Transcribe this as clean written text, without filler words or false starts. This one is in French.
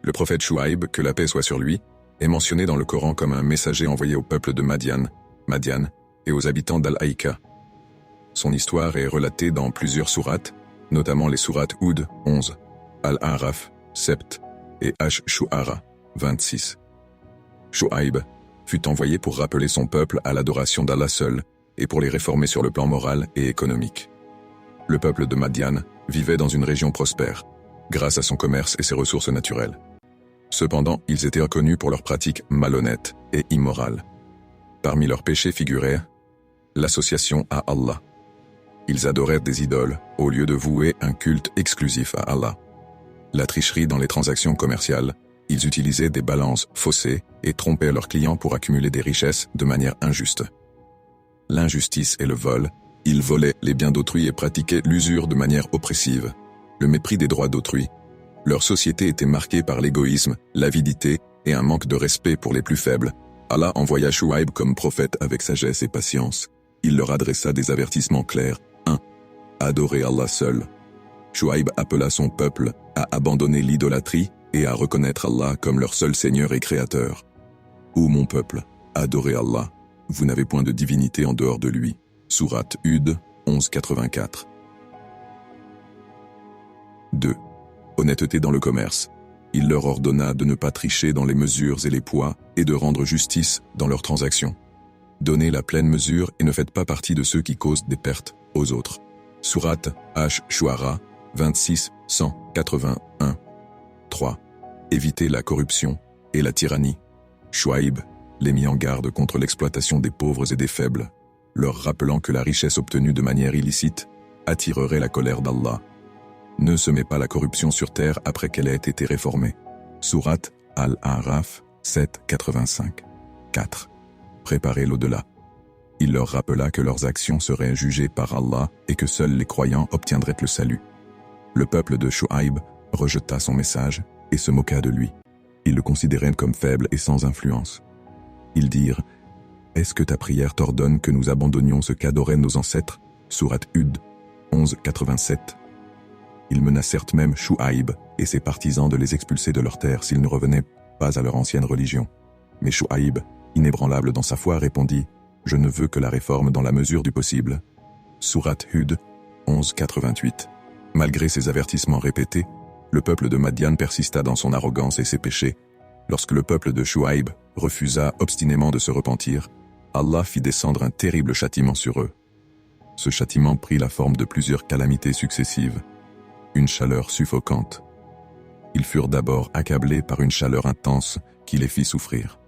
Le prophète Chouaïb, que la paix soit sur lui, est mentionné dans le Coran comme un messager envoyé au peuple de Madian, et aux habitants d'Al-Aïka. Son histoire est relatée dans plusieurs sourates, notamment les sourates Houd 11, Al-A'raf 7 et Ash-Shu'ara 26. Chouaïb fut envoyé pour rappeler son peuple à l'adoration d'Allah seul et pour les réformer sur le plan moral et économique. Le peuple de Madian vivait dans une région prospère, grâce à son commerce et ses ressources naturelles. Cependant, ils étaient reconnus pour leurs pratiques malhonnêtes et immorales. Parmi leurs péchés figurait l'association à Allah. Ils adorèrent des idoles au lieu de vouer un culte exclusif à Allah. La tricherie dans les transactions commerciales, ils utilisaient des balances faussées et trompaient leurs clients pour accumuler des richesses de manière injuste. L'injustice et le vol, ils volaient les biens d'autrui et pratiquaient l'usure de manière oppressive, le mépris des droits d'autrui. Leur société était marquée par l'égoïsme, l'avidité et un manque de respect pour les plus faibles. Allah envoya Chouaïb comme prophète avec sagesse et patience. Il leur adressa des avertissements clairs. 1. Adorer Allah seul. Chouaïb appela son peuple à abandonner l'idolâtrie et à reconnaître Allah comme leur seul Seigneur et Créateur. Ô mon peuple, adorez Allah, vous n'avez point de divinité en dehors de lui. Sourate Hud 11:84. 2. Honnêteté dans le commerce. Il leur ordonna de ne pas tricher dans les mesures et les poids et de rendre justice dans leurs transactions. Donnez la pleine mesure et ne faites pas partie de ceux qui causent des pertes aux autres. Sourate Ash-Shu'ara 26-181. 3. Évitez la corruption et la tyrannie. Chouaïb les mit en garde contre l'exploitation des pauvres et des faibles, leur rappelant que la richesse obtenue de manière illicite attirerait la colère d'Allah. Ne semez pas la corruption sur terre après qu'elle ait été réformée. Sourate Al-A'raf 7:85. 4. Préparez l'au-delà. Il leur rappela que leurs actions seraient jugées par Allah et que seuls les croyants obtiendraient le salut. Le peuple de Chouaïb rejeta son message et se moqua de lui. Ils le considéraient comme faible et sans influence. Ils dirent « Est-ce que ta prière t'ordonne que nous abandonnions ce qu'adoraient nos ancêtres » Sourate Hud 11:87. Ils menacèrent même Chouaïb et ses partisans de les expulser de leur terre s'ils ne revenaient pas à leur ancienne religion. Mais Chouaïb, inébranlable dans sa foi, répondit « Je ne veux que la réforme dans la mesure du possible. » Sourate Hud 11:88. Malgré ces avertissements répétés, le peuple de Madian persista dans son arrogance et ses péchés. Lorsque le peuple de Chouaïb refusa obstinément de se repentir, Allah fit descendre un terrible châtiment sur eux. Ce châtiment prit la forme de plusieurs calamités successives. Une chaleur suffocante. Ils furent d'abord accablés par une chaleur intense qui les fit souffrir.